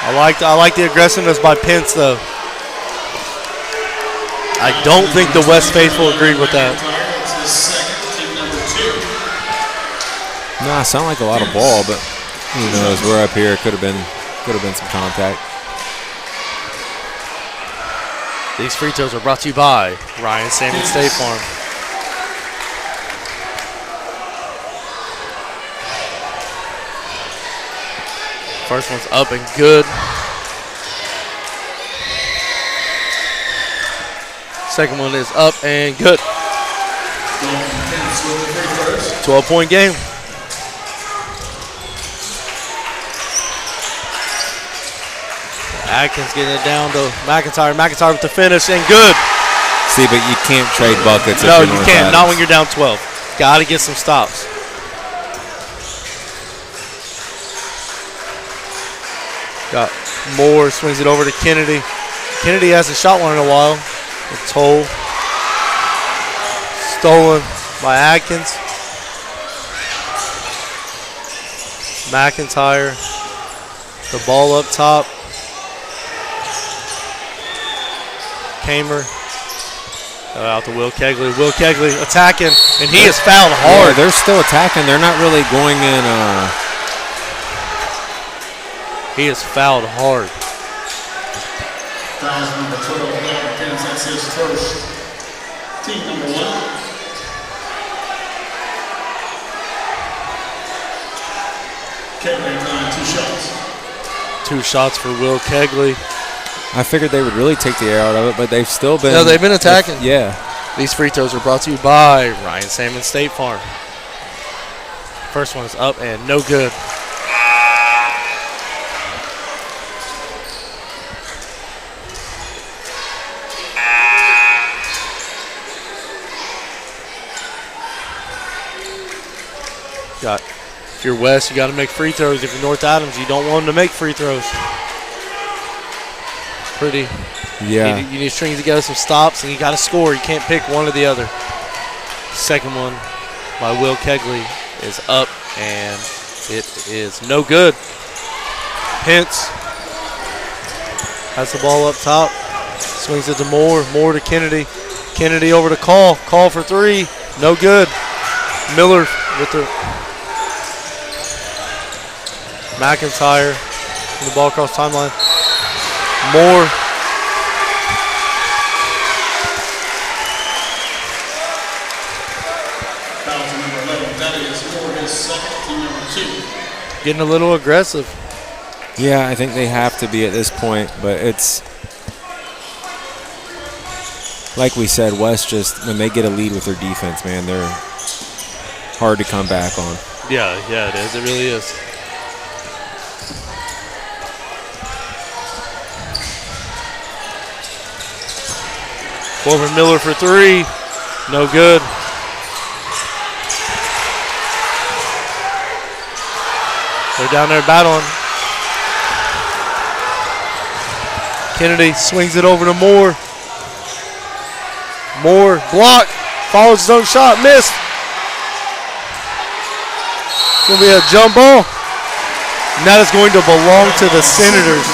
I like the aggressiveness by Pence, though. I don't think the West faithful agreed with that. It's his second, team number 2. Nah, sound like a lot of ball, but who knows? We're up here. Could have been some contact. These free throws are brought to you by Ryan Salmon State Farm. First one's up and good. Second one is up and good. 12-point game. Atkins getting it down to McIntyre. McIntyre with the finish and good. See, but you can't trade buckets. No, you can't. Not when you're down 12. Got to get some stops. Got Moore, swings it over to Kennedy. Kennedy hasn't shot one in a while. A toll. Stolen by Atkins. McIntyre. The ball up top. Kamer. Out to Will Kegley. Will Kegley attacking, and he is fouled hard. Yeah, they're still attacking. They're not really going in. He is fouled hard. Fouls number 12, Atkins, that's his first. Team number 1. Kegley on 2 shots. 2 shots for Will Kegley. I figured they would really take the air out of it, but they've still been. No, they've been attacking. Yeah. These free throws are brought to you by Ryan Salmon State Farm. First one is up and no good. If you're West, you got to make free throws. If you're North Adams, you don't want them to make free throws. Pretty. Yeah. You need to string together some stops, and you got to score. You can't pick one or the other. Second one by Will Kegley is up, and it is no good. Pence has the ball up top. Swings it to Moore. Moore to Kennedy. Kennedy over to Call. Call for 3. No good. Miller with the McIntyre. The ball across timeline. Moore. Foul to number 11. That is Moore, his second, team number 2. Getting a little aggressive. Yeah, I think they have to be at this point, but it's like we said, West just, when they get a lead with their defense, man, they're hard to come back on. Yeah, it is. It really is. Corbin Miller for 3. No good. They're down there battling. Kennedy swings it over to Moore. Moore blocked. Follows his own shot. Missed. It's going to be a jump ball. And that is going to belong to the Senators.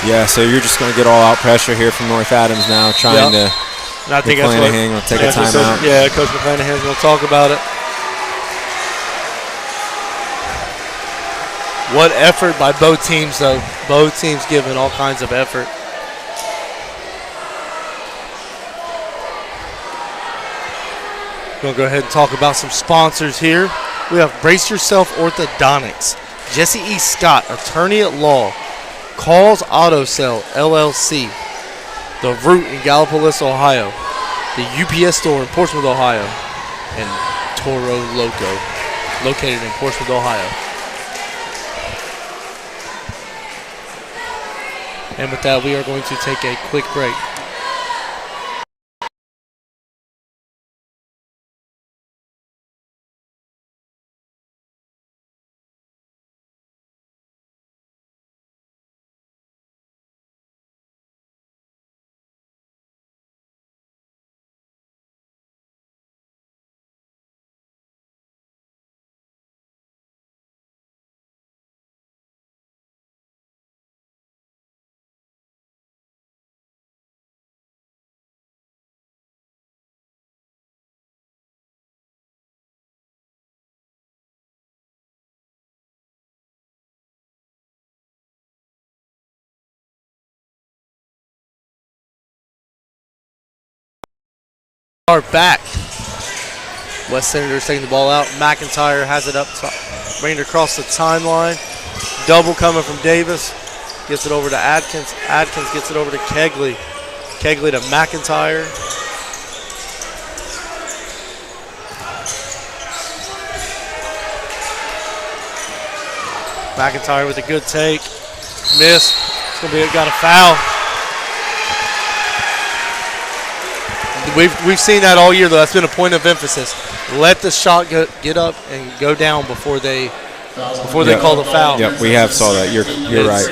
Yeah, so you're just going to get all-out pressure here from North Adams now, trying to. And I think that's what. McClanahan will take a timeout. Yeah, Coach McClanahan's going to talk about it. What effort by both teams, though. Both teams giving all kinds of effort. We're going to go ahead and talk about some sponsors here. We have Brace Yourself Orthodontics, Jesse E. Scott, attorney at law, Calls Auto Sale, LLC, The Root in Gallipolis, Ohio, the UPS store in Portsmouth, Ohio, and Toro Loco, located in Portsmouth, Ohio. And with that, we are going to take a quick break. Are back. West Senators taking the ball out. McIntyre has it up top, bringing it across the timeline. Double coming from Davis. Gets it over to Adkins. Adkins gets it over to Kegley. Kegley to McIntyre. McIntyre with a good take. Miss. It's going to be got a foul. We've seen that all year, though. That's been a point of emphasis. Let the shot get up and go down before they call the foul. Yep, we have saw that. You're right.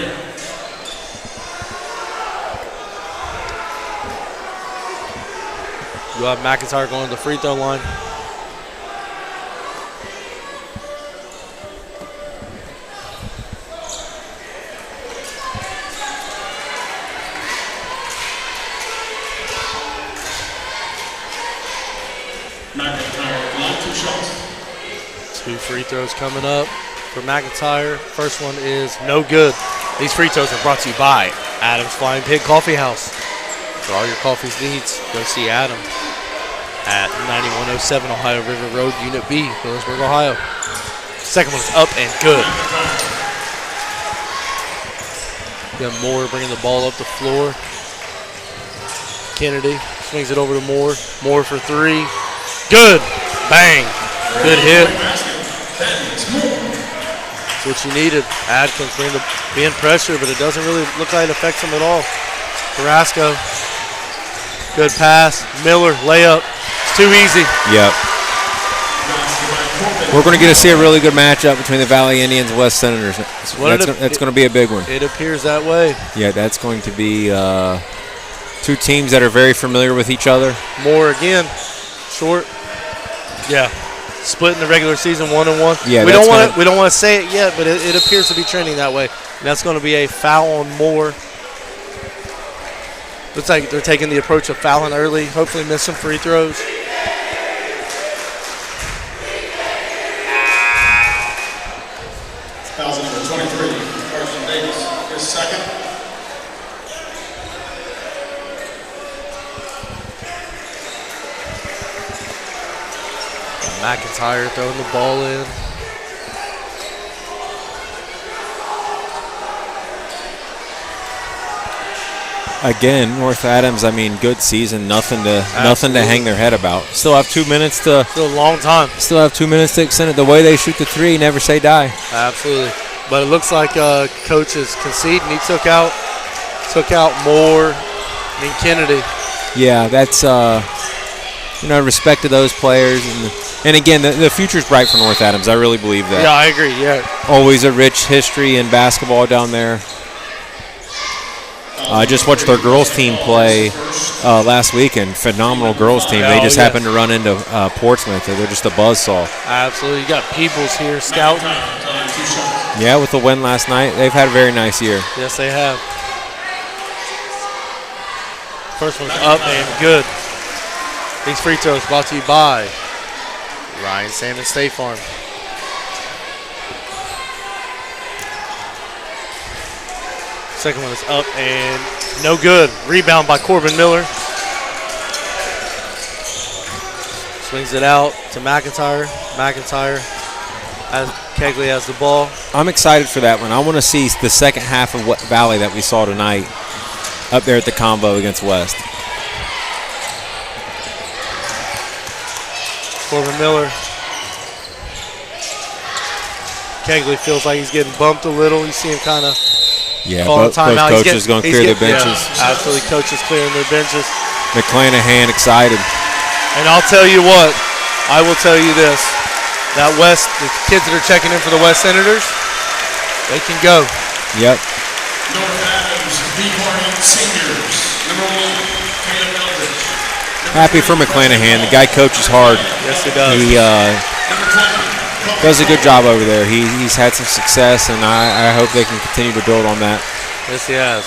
You'll have McIntyre going to the free throw line. Two free throws coming up for McIntyre. First one is no good. These free throws are brought to you by Adam's Flying Pig Coffee House. For all your coffee needs, go see Adam at 9107 Ohio River Road, Unit B, Millersburg, Ohio. Second one's up and good. Got Moore bringing the ball up the floor. Kennedy swings it over to Moore. Moore for three. Good. Bang. Good hit. That's what you needed. Adkins being pressure, but it doesn't really look like it affects him at all. Carrasco. Good pass. Miller, layup. It's too easy. Yep. We're going to get to see a really good matchup between the Valley Indians and West Senators. That's going to be a big one. It appears that way. Yeah, that's going to be two teams that are very familiar with each other. Moore again. Short. Yeah. Split in the regular season 1-1. Yeah, we don't want to say it yet, but it appears to be trending that way. And that's going to be a foul on Moore. Looks like they're taking the approach of fouling early. Hopefully miss some free throws. Fouls number 23, Carson Davis, his second. McIntyre throwing the ball in. Again, North Adams, good season, nothing to hang their head about. Still have 2 minutes to Still a long time. Still have 2 minutes to extend it. The way they shoot the three, never say die. Absolutely. But it looks like coach is conceding. He took out Moore and Kennedy. Yeah, that's respect to those players, and again, the future's bright for North Adams. I really believe that. Yeah, I agree. Yeah. Always a rich history in basketball down there. I just watched their girls team play last weekend. Phenomenal girls team. They just happened to run into Portsmouth. They're just a buzzsaw. Absolutely. You got Peebles here scouting. Yeah, with the win last night, they've had a very nice year. Yes, they have. First one's up and good. These free throws brought to you by Ryan Salmon State Farm. Second one is up and no good. Rebound by Corbin Miller. Swings it out to McIntyre. Kegley has the ball. I'm excited for that one. I want to see the second half of Valley that we saw tonight up there at the combo against West. Corbin Miller. Kegley feels like he's getting bumped a little. You see him kind of both coaches going to clear their benches. Yeah, absolutely, coaches clearing their benches. McClanahan excited. And I'll tell you what, I will tell you this. That West, the kids that are checking in for the West Senators, they can go. Yep. North Adams, B-Party Seniors, number 1, Caleb Eldridge. Happy for McClanahan. The guy coaches hard. Yes, he does. He does a good job over there. He's had some success, and I hope they can continue to build on that. Yes, he has.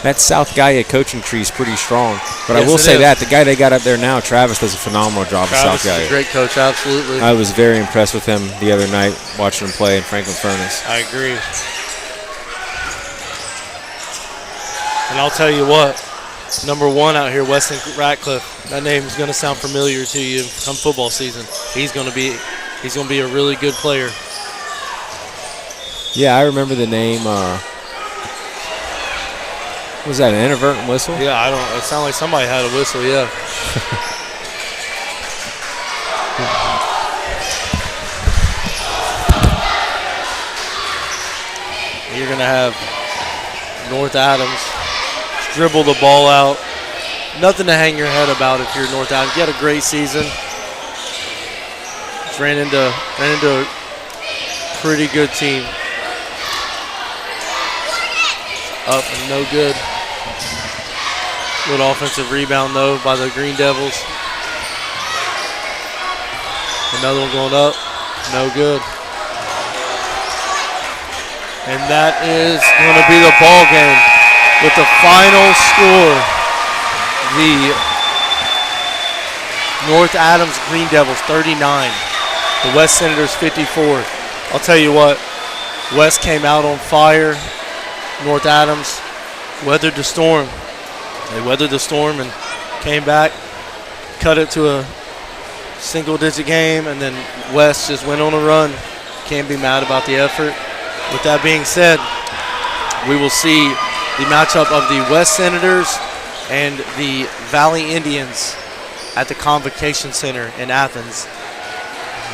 That South Gaia coaching tree is pretty strong. But Yes, I will it say is. that the guy they got up there now, Travis, does a phenomenal job at South Travis is Gaia. a great coach, absolutely. I was very impressed with him the other night watching him play in Franklin Furnace. I agree. And I'll tell you what, number 1 out here, Weston Ratcliffe, that name is going to sound familiar to you come football season. He's going to be a really good player. Yeah, I remember the name. Was that an inadvertent whistle? Yeah, it sounded like somebody had a whistle, yeah. You're going to have North Adams dribble the ball out. Nothing to hang your head about if you're North Adams. You had a great season. Just ran into a pretty good team. Up and no good. Good offensive rebound, though, by the Green Devils. Another one going up. No good. And that is going to be the ball game with the final score. The North Adams Green Devils 39. The West Senators 54. I'll tell you what, West came out on fire. North Adams weathered the storm. They weathered the storm and came back, cut it to a single-digit game, and then West just went on a run. Can't be mad about the effort. With that being said, we will see the matchup of the West Senators and the Valley Indians at the Convocation Center in Athens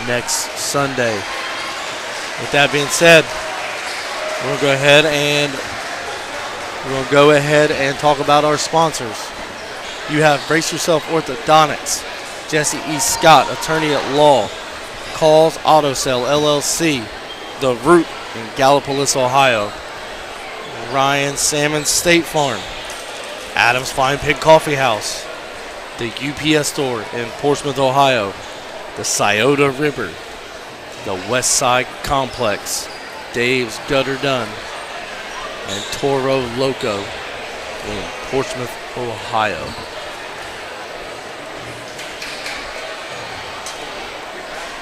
next Sunday. With that being said, we're going to go ahead and talk about our sponsors. You have Brace Yourself Orthodontics, Jesse E. Scott, attorney at law, Calls Auto Sale LLC, The Root in Gallipolis, Ohio, Ryan Salmon State Farm, Adams Fine Pig Coffee House, the UPS store in Portsmouth, Ohio, the Scioto River, the West Side Complex, Dave's Gutter Done, and Toro Loco in Portsmouth, Ohio.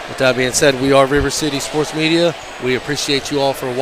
With that being said, we are River City Sports Media. We appreciate you all for watching.